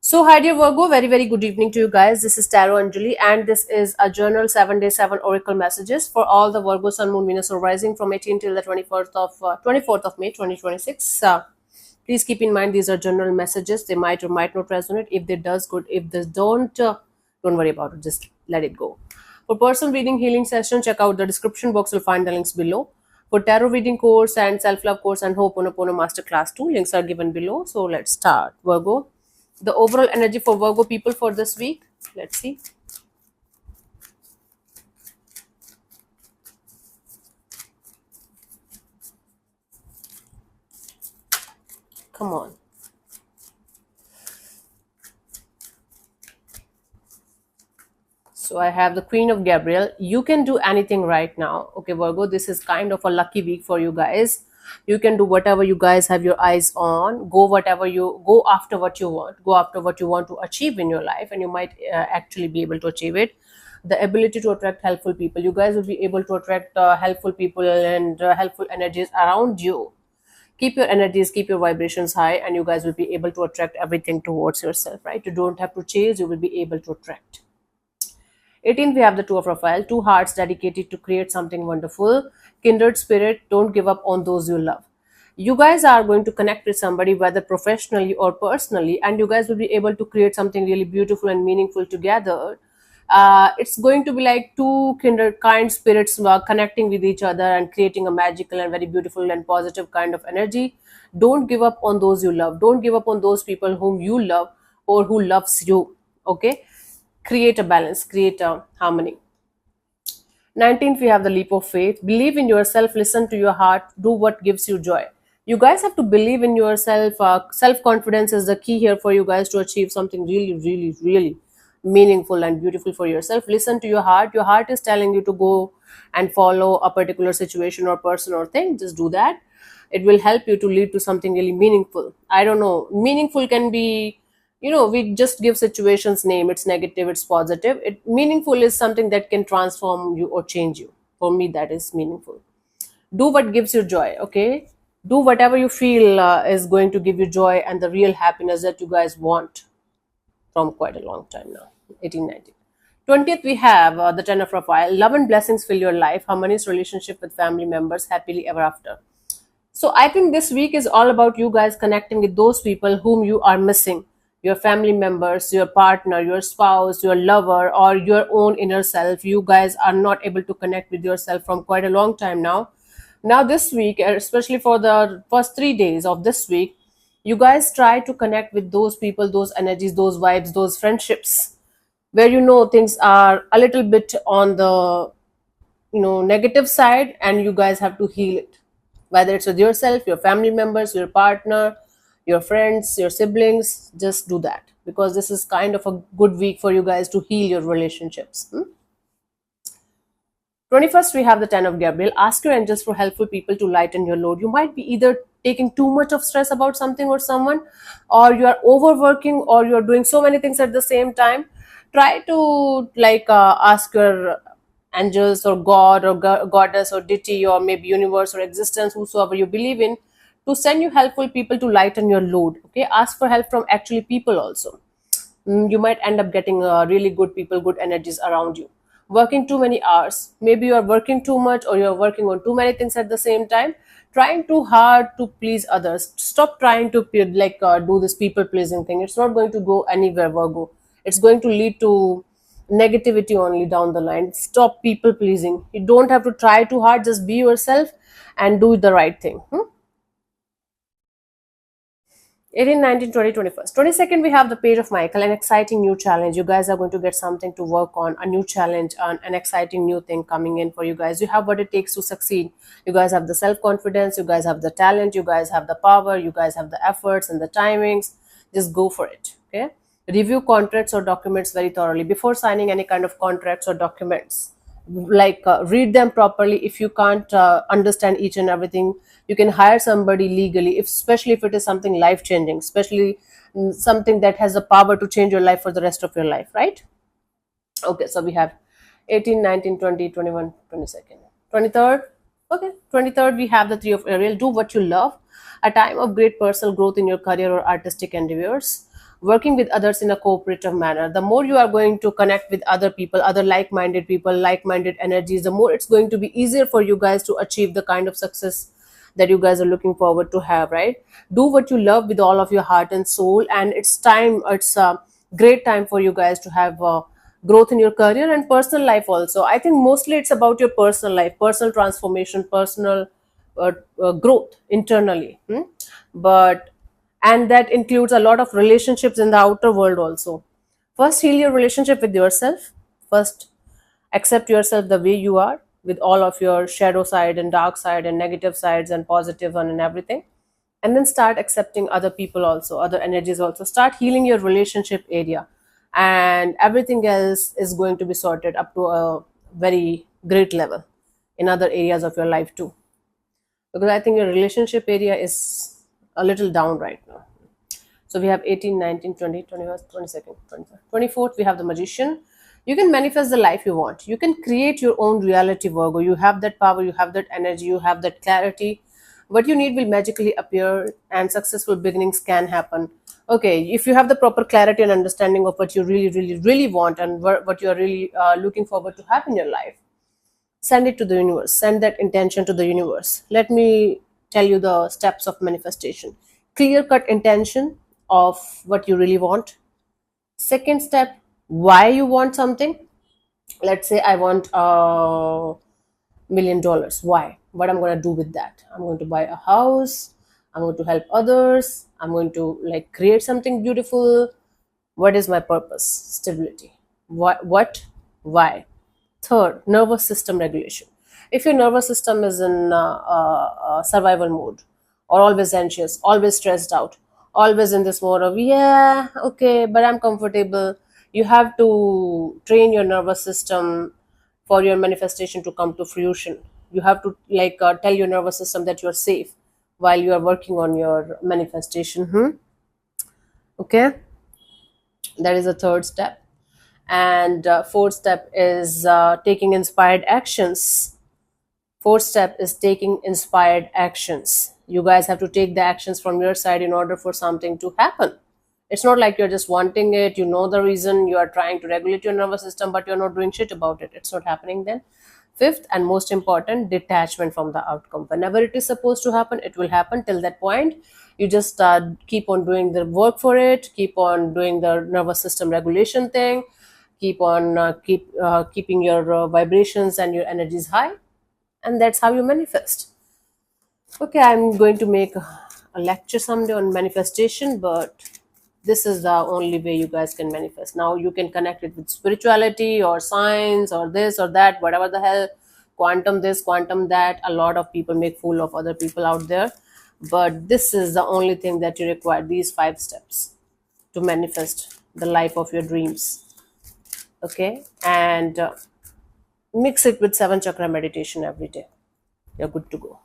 So, hi dear Virgo, very good evening to you guys. This is Tarot Anjali, and this is a journal 7 day 7 oracle messages for all the Virgo Sun, Moon, Venus, or Rising from 18 till the 24th of May 2026. Please keep in mind these are general messages. They might or might not resonate. If they does, good. If they don't worry about it. Just let it go. For personal reading healing session, check out the description box. You'll find the links below. For tarot reading course and self love course and Ho'oponopono masterclass 2, links are given below. So let's start. Virgo, the overall energy for Virgo people for this week. Let's see. Come on. So I have the Queen of Gabriel. You can do anything right now. Okay, Virgo, this is kind of a lucky week for you guys. You can do whatever you guys have your eyes on. Go after what you want. Go after what you want to achieve in your life, and you might actually be able to achieve it. The ability to attract helpful people. You guys will be able to attract helpful people and helpful energies around you. Keep your energies, keep your vibrations high, and you guys will be able to attract everything towards yourself, right? You don't have to chase, you will be able to attract. 18th, we have the Two of Raphael, two hearts dedicated to create something wonderful. Kindred spirit, don't give up on those you love. You guys are going to connect with somebody, whether professionally or personally, and you guys will be able to create something really beautiful and meaningful together. It's going to be like two kindred kind spirits connecting with each other and creating a magical and very beautiful and positive kind of energy. Don't give up on those you love. Don't give up on those people whom you love or who loves you. Okay, create a balance, create a harmony. 19th, we have the leap of faith. Believe in yourself, listen to your heart, do what gives you joy. You guys have to believe in yourself. Self confidence is the key here for you guys to achieve something really meaningful and beautiful for yourself. Listen to your heart. Your heart is telling you to go and follow a particular situation or person or thing. Just do that. It will help you to lead to something really meaningful. I don't know. Meaningful can be, we just give situations name. It's negative, it's positive. It meaningful is something that can transform you or change you. For me, that is meaningful. Do what gives you joy. Okay, do whatever you feel is going to give you joy and the real happiness that you guys want from quite a long time now. 1890. 20th, we have the Ten of Raphael. Love and blessings fill your life. Harmonious relationship with family members. Happily ever after. So I think this week is all about you guys connecting with those people whom you are missing. Your family members, your partner, your spouse, your lover, or your own inner self. You guys are not able to connect with yourself from quite a long time now. Now, this week, especially for the first 3 days of this week, you guys try to connect with those people, those energies, those vibes, those friendships where things are a little bit on the negative side, and you guys have to heal it, whether it's with yourself, your family members, your partner, your friends, your siblings. Just do that, because this is kind of a good week for you guys to heal your relationships. 21st, we have the Ten of Gabriel. Ask your angels for helpful people to lighten your load. You might be either taking too much of stress about something or someone, or you are overworking, or you are doing so many things at the same time. Try to ask your angels or God or goddess or deity or maybe universe or existence, whosoever you believe in, to send you helpful people to lighten your load. Okay, ask for help from actually people also. You might end up getting really good people, good energies around you. Working too many hours, maybe you are working too much or you're working on too many things at the same time, trying too hard to please others. Stop trying to do this people pleasing thing. It's not going to go anywhere, Virgo. It's going to lead to negativity only down the line. Stop people pleasing. You don't have to try too hard. Just be yourself and do the right thing. 18, 19, 20, 21st. 22nd, we have the Page of Michael, an exciting new challenge. You guys are going to get something to work on, a new challenge, an exciting new thing coming in for you guys. You have what it takes to succeed. You guys have the self-confidence, you guys have the talent, you guys have the power, you guys have the efforts and the timings. Just go for it, okay? Review contracts or documents very thoroughly before signing any kind of contracts or documents. Read them properly. If you can't understand each and everything, you can hire somebody legally, especially if it is something life changing, especially something that has the power to change your life for the rest of your life, right? Okay, so we have 18, 19, 20, 21, 22nd, 23rd. Okay, 23rd, we have the Three of Ariel. Do what you love. A time of great personal growth in your career or artistic endeavors. working with others in a cooperative manner. The more you are going to connect with other people, other like-minded people, like-minded energies, the more it's going to be easier for you guys to achieve the kind of success that you guys are looking forward to have, right? Do what you love with all of your heart and soul, and it's a great time for you guys to have growth in your career and personal life also. I think mostly it's about your personal life, personal transformation, personal growth internally. But and that includes a lot of relationships in the outer world also. First, heal your relationship with yourself. First, accept yourself the way you are, with all of your shadow side and dark side and negative sides and positive one and everything. And then start accepting other people also, other energies also. Start healing your relationship area, and everything else is going to be sorted up to a very great level in other areas of your life too. Because I think your relationship area is a little down right now. So we have 18, 19, 20, 21st, 22nd, 23rd, 24th. We have the Magician. You can manifest the life you want. You can create your own reality, Virgo. You have that power, you have that energy, you have that clarity. What you need will magically appear, and successful beginnings can happen. Okay, if you have the proper clarity and understanding of what you really, really, really want, and what you are really looking forward to have in your life, send it to the universe. Send that intention to the universe. Let me tell you the steps of manifestation. Clear cut intention of what you really want. Second step, why you want something. Let's say I want $1 million. Why? What I'm going to do with that? I'm going to buy a house. I'm going to help others. I'm going to like create something beautiful. What is my purpose? Stability. What? Why? Third, nervous system regulation. If your nervous system is in survival mode, or always anxious, always stressed out, always in this mode of, yeah, okay, but I'm comfortable, you have to train your nervous system for your manifestation to come to fruition. You have to like tell your nervous system that you're safe while you are working on your manifestation. Okay, that is the third step. And fourth step is taking inspired actions. Fourth step is taking inspired actions. You guys have to take the actions from your side in order for something to happen. It's not like you're just wanting it, you know the reason, you are trying to regulate your nervous system, but you're not doing shit about it. It's not happening then. Fifth and most important, detachment from the outcome. Whenever it is supposed to happen, it will happen. Till that point, you just keep on doing the work for it, keep on doing the nervous system regulation thing, keep on keeping your vibrations and your energies high, and that's how you manifest. Okay, I'm going to make a lecture someday on manifestation, but this is the only way you guys can manifest. Now you can connect it with spirituality or science or this or that, whatever the hell, quantum this, quantum that. A lot of people make fool of other people out there, but this is the only thing that you require, these 5 steps to manifest the life of your dreams. Okay, and mix it with 7 chakra meditation every day. You're good to go.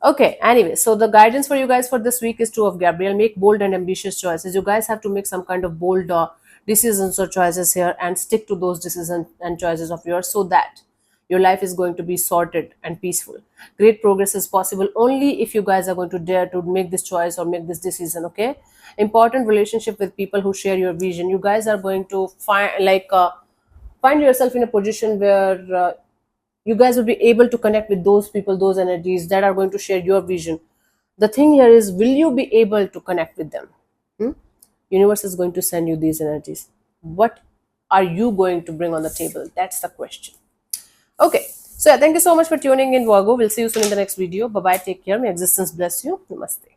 Okay, anyway, so the guidance for you guys for this week is 2 of Gabriel. Make bold and ambitious choices. You guys have to make some kind of bold decisions or choices here, and stick to those decisions and choices of yours, so that your life is going to be sorted and peaceful. Great progress is possible only if you guys are going to dare to make this choice or make this decision. Okay, important relationship with people who share your vision. You guys are going to find yourself in a position where you guys will be able to connect with those people, those energies that are going to share your vision. The thing here is, will you be able to connect with them? Universe is going to send you these energies. What are you going to bring on the table? That's the question. Okay, so yeah, thank you so much for tuning in, Virgo. We'll see you soon in the next video. Bye bye, take care, may existence bless you. Namaste.